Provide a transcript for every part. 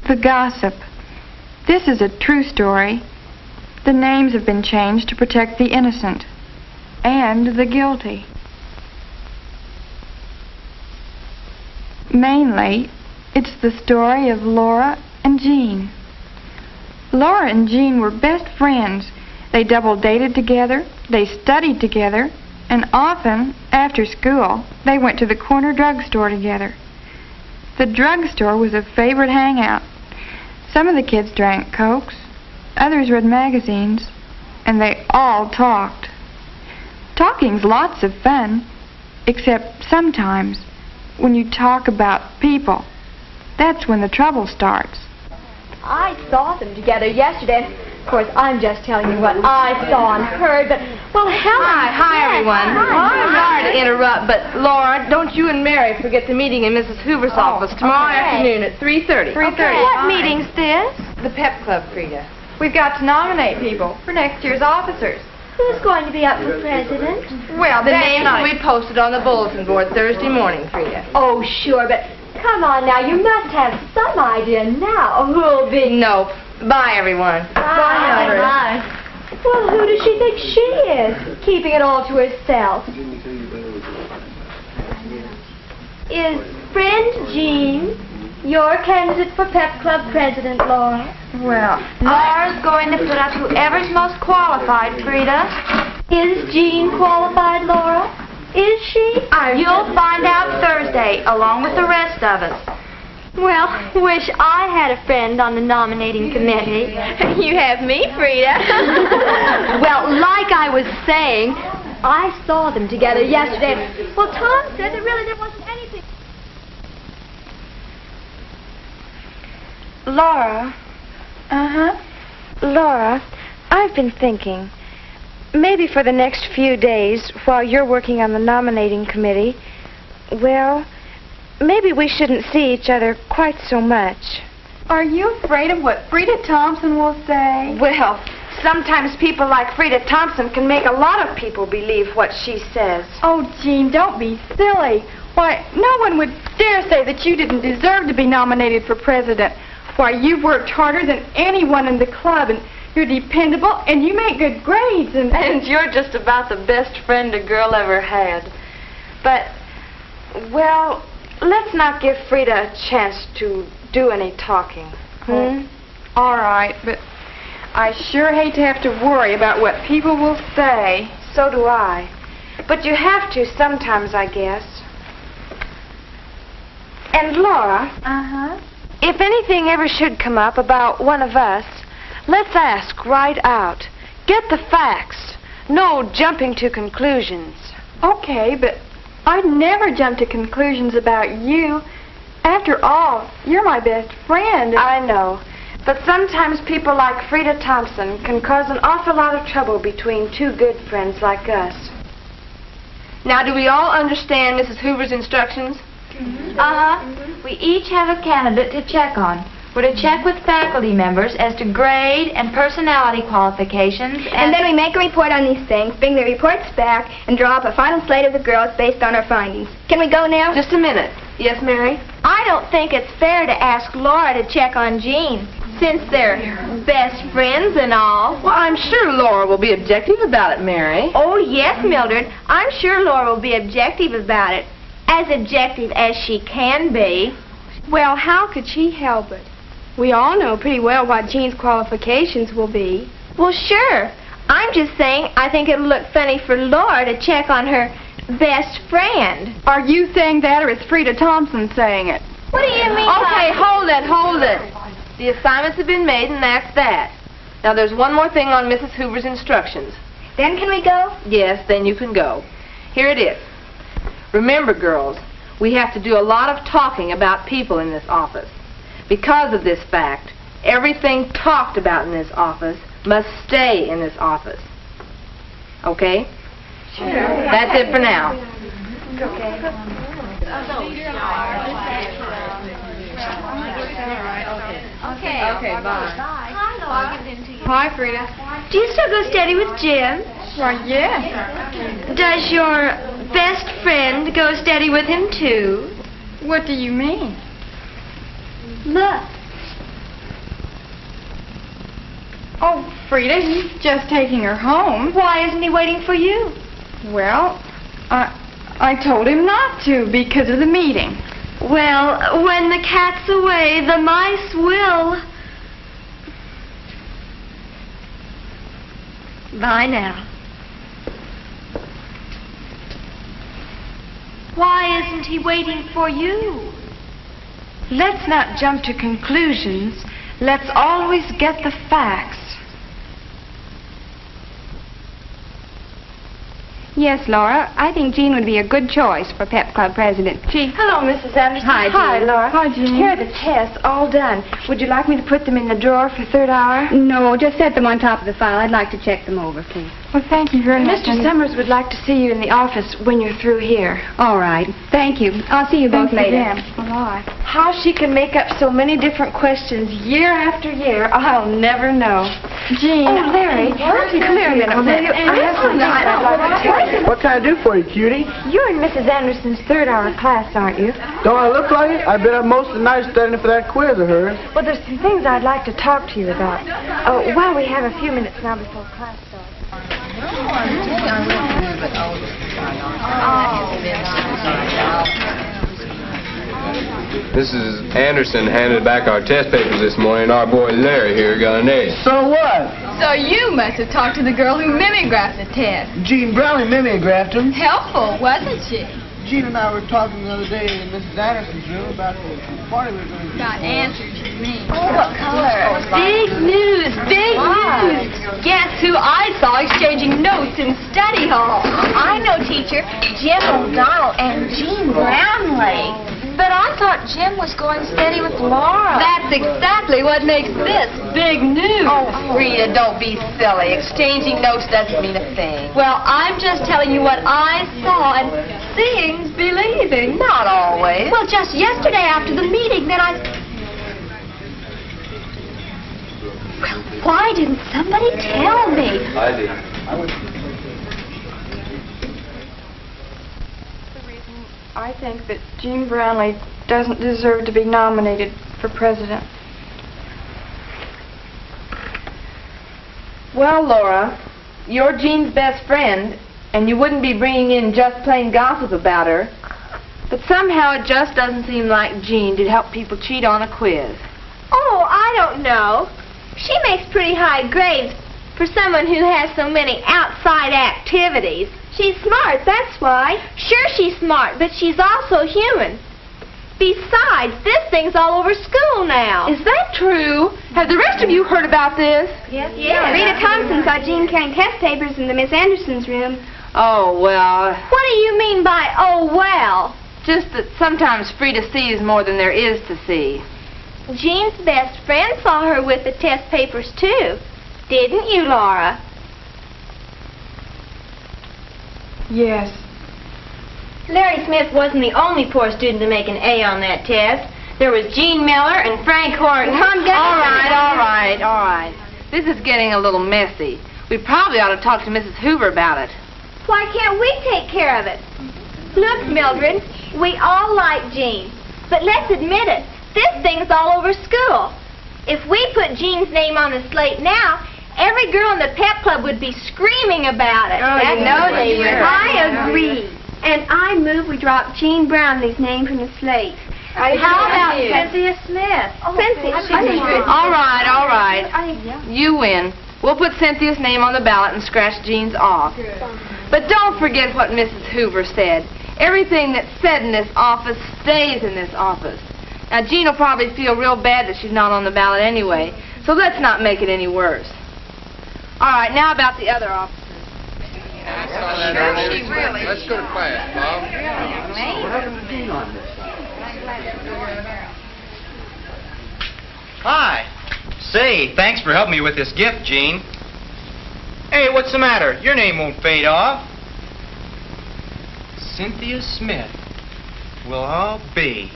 The Gossip. This is a true story. The names have been changed to protect the innocent and the guilty. Mainly, it's the story of Laura and Jean. Laura and Jean were best friends. They double-dated together, they studied together, and often, after school, they went to the corner drugstore together. The drugstore was a favorite hangout. Some of the kids drank Cokes, others read magazines, and they all talked. Talking's lots of fun, except sometimes when you talk about people. That's when the trouble starts. I saw them together yesterday. Of course, I'm just telling you what I saw and heard, but, well, Helen... Hi, everyone. I'm sorry to interrupt, but, Laura, don't you and Mary forget the meeting in Mrs. Hoover's office tomorrow afternoon at 3:30. 3:30. Okay, what meeting's this? The PEP Club, Frida. We've got to nominate people for next year's officers. Who's going to be up for president? Well, The names will be posted on the bulletin board Thursday morning, Frida. Oh, sure, but come on now, you must have some idea now who'll be... Nope. Bye, everyone. Bye. Well, who does she think she is, keeping it all to herself? Is friend Jean your candidate for PEP Club president, Laura? Well, Laura's going to put up whoever's most qualified, Frida. Is Jean qualified, Laura? Is she? You'll find out Thursday, along with the rest of us. Well, wish I had a friend on the nominating committee. You have me, Frida. Well, like I was saying, I saw them together yesterday. Well, Tom said that really there wasn't anything. Laura. Laura, I've been thinking, maybe for the next few days, while you're working on the nominating committee, well, maybe we shouldn't see each other quite so much. are you afraid of what Frida Thompson will say? Well, sometimes people like Frida Thompson can make a lot of people believe what she says. Oh, Jean, don't be silly. Why, no one would dare say that you didn't deserve to be nominated for president. Why, you've worked harder than anyone in the club, and you're dependable, and you make good grades, and... And you're just about the best friend a girl ever had. But, well, let's not give Frida a chance to do any talking. All right, but I sure hate to have to worry about what people will say. So do I. But you have to sometimes, I guess. And Laura, if anything ever should come up about one of us, let's ask right out. Get the facts. No jumping to conclusions. Okay, but I'd never jump to conclusions about you. After all, you're my best friend. I know. But sometimes people like Frida Thompson can cause an awful lot of trouble between two good friends like us. Now, do we all understand Mrs. Hoover's instructions? We each have a candidate to check on. We're to check with faculty members as to grade and personality qualifications, And then we make a report on these things, bring the reports back, and draw up a final slate of the girls based on our findings. Can we go now? Just a minute. Yes, Mary? I don't think it's fair to ask Laura to check on Jean, since they're best friends and all. Well, I'm sure Laura will be objective about it, Mary. Oh, yes, Mildred. I'm sure Laura will be objective about it. As objective as she can be. Well, how could she help it? We all know pretty well what Jean's qualifications will be. Well, sure. I'm just saying I think it'll look funny for Laura to check on her best friend. Are you saying that, or is Frida Thompson saying it? What do you mean? Okay, hold it. The assignments have been made, and that's that. Now, there's one more thing on Mrs. Hoover's instructions. Then can we go? Yes, then you can go. Here it is. Remember, girls, we have to do a lot of talking about people in this office. Because of this fact, everything talked about in this office must stay in this office. Okay? Sure. That's it for now. Okay, bye. Hi, Frida. Do you still go steady with Jim? Why, yes. Does your best friend go steady with him, too? What do you mean? Look. Oh, Frida, he's just taking her home. Why isn't he waiting for you? Well, I told him not to because of the meeting. Well, when the cat's away, the mice will. Bye now. Why isn't he waiting for you? Let's not jump to conclusions. Let's always get the facts. Yes, Laura, I think Jean would be a good choice for PEP Club president. Jean. Hello, Mrs. Anderson. Hi, Jean. Hi, Laura. Hi, Jean. Here are the tests, all done. Would you like me to put them in the drawer for third hour? No, just set them on top of the file. I'd like to check them over, please. Well, thank you very much. Mr. Summers would like to see you in the office when you're through here. All right. Thank you. I'll see you both Thanks later. again. Bye. How she can make up so many different questions year after year, I'll never know. Jean. Oh, Larry, come here a minute, will you? I have something I'd like to tell you. What can I do for you, cutie? You're in Mrs. Anderson's third hour class, aren't you? Don't I look like it? I've been up most of the night studying for that quiz of hers. Well, there's some things I'd like to talk to you about. While we have a few minutes now before class starts. Mrs. Anderson handed back our test papers this morning. Our boy Larry here got an A. So what? So you must have talked to the girl who mimeographed the test. Jean Brownlee mimeographed him. Helpful, wasn't she? Jean and I were talking the other day in Mrs. Anderson's room about the party we were going to do. Got answers, you mean. Oh, what color? Big news, big news. Guess who I saw exchanging notes in study hall? I know, teacher. Jim O'Donnell and Jean Brownlee. But I thought Jim was going steady with Laura. That's exactly what makes this big news. Oh, Frida, don't be silly. Exchanging notes doesn't mean a thing. Well, I'm just telling you what I saw, and seeing's believing. Not always. Well, just yesterday after the meeting, then I... Well, why didn't somebody tell me? I did. I think that Jean Brownlee doesn't deserve to be nominated for president. Well, Laura, you're Jean's best friend, and you wouldn't be bringing in just plain gossip about her. But somehow it just doesn't seem like Jean did help people cheat on a quiz. Oh, I don't know. She makes pretty high grades for someone who has so many outside activities. She's smart, that's why. Sure, she's smart, but she's also human. Besides, this thing's all over school now. Is that true? Have the rest of you heard about this? Yes. Rita Thompson saw Jean carrying test papers in the Miss Anderson's room. Oh, well, What do you mean by, oh, well? just that sometimes Frida sees more than there is to see. Jean's best friend saw her with the test papers, too. Didn't you, Laura? Yes. Larry Smith wasn't the only poor student to make an A on that test. There was Jean Miller and Frank Horton. All right. This is getting a little messy. We probably ought to talk to Mrs. Hoover about it. Why can't we take care of it? Look, Mildred, we all like Jean. But let's admit it, this thing's all over school. If we put Jean's name on the slate now, every girl in the PEP Club would be screaming about it. I agree. And I move we drop Jean Brownlee's name from the slate. How about Cynthia Smith? All right. You win. We'll put Cynthia's name on the ballot and scratch Jean's off. But don't forget what Mrs. Hoover said. Everything that's said in this office stays in this office. Now, Jean will probably feel real bad that she's not on the ballot anyway, so let's not make it any worse. All right, now about the other officers. Let's go to class, Bob. Hi. Say, thanks for helping me with this gift, Jean. Hey, what's the matter? Your name won't fade off. Cynthia Smith. Well, I'll be.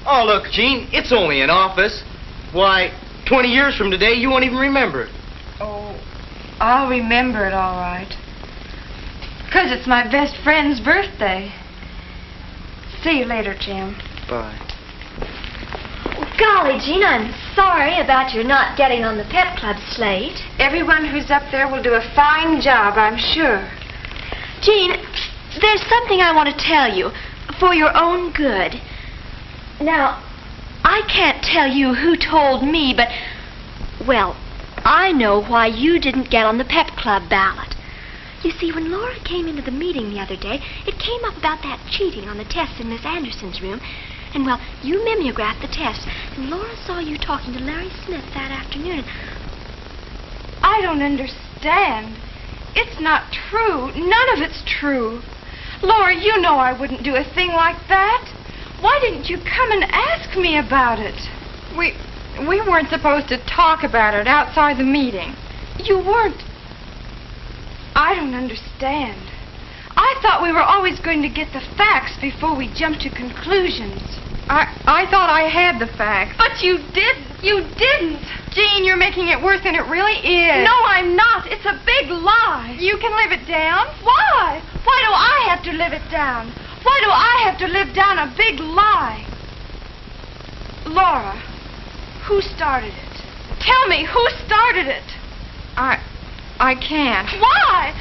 Oh, look, Jean, it's only an office. Why, 20 years from today, you won't even remember it. Oh, I'll remember it all right. 'Cause it's my best friend's birthday. See you later, Jim. Bye. Golly, Jean, I'm sorry about your not getting on the PEP Club slate. Everyone who's up there will do a fine job, I'm sure. Jean, there's something I want to tell you for your own good. Now, I can't tell you who told me, but, well, I know why you didn't get on the PEP Club ballot. You see, when Laura came into the meeting the other day, it came up about that cheating on the test in Miss Anderson's room. And, well, you mimeographed the test, and Laura saw you talking to Larry Smith that afternoon. I don't understand. It's not true. None of it's true. Laura, you know I wouldn't do a thing like that. Why didn't you come and ask me about it? We weren't supposed to talk about it outside the meeting. You weren't. I don't understand. I thought we were always going to get the facts before we jumped to conclusions. I thought I had the facts. But you didn't. You didn't. Jean, you're making it worse than it really is. No, I'm not. It's a big lie. You can live it down. Why? Why do I have to live it down? Why do I have to live down a big lie? Laura, who started it? Tell me, who started it? I can't. Why?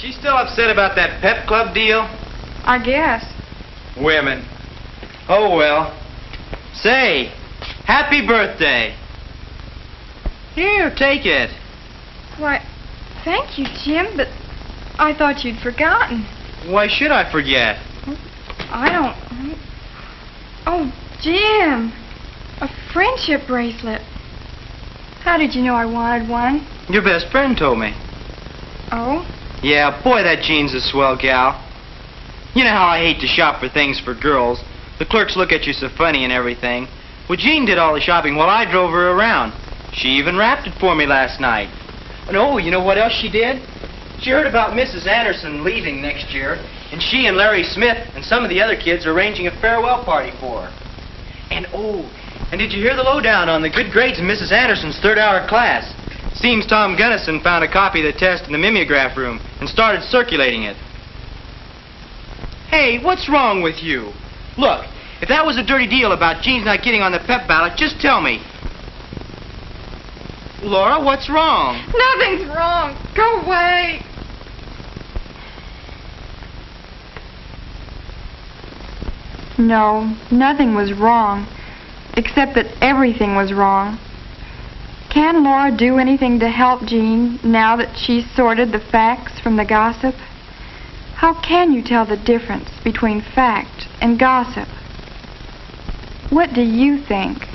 She's still upset about that PEP Club deal? I guess. Women. Oh, well. Say, happy birthday. Here, take it. Why, thank you, Jim, but I thought you'd forgotten. Why should I forget? I don't... Oh, Jim, a friendship bracelet. How did you know I wanted one? Your best friend told me. Oh? Yeah, boy, that Jean's a swell gal. You know how I hate to shop for things for girls. The clerks look at you so funny and everything. Well, Jean did all the shopping while I drove her around. She even wrapped it for me last night. And oh, you know what else she did? She heard about Mrs. Anderson leaving next year, and she and Larry Smith and some of the other kids are arranging a farewell party for her. And oh, and did you hear the lowdown on the good grades in Mrs. Anderson's third-hour class? Seems Tom Gunnison found a copy of the test in the mimeograph room and started circulating it. Hey, what's wrong with you? Look, if that was a dirty deal about Jean's not getting on the PEP ballot, just tell me. Laura, what's wrong? Nothing's wrong. Go away. No, nothing was wrong, except that everything was wrong. Can Laura do anything to help Jean now that she's sorted the facts from the gossip? How can you tell the difference between fact and gossip? What do you think?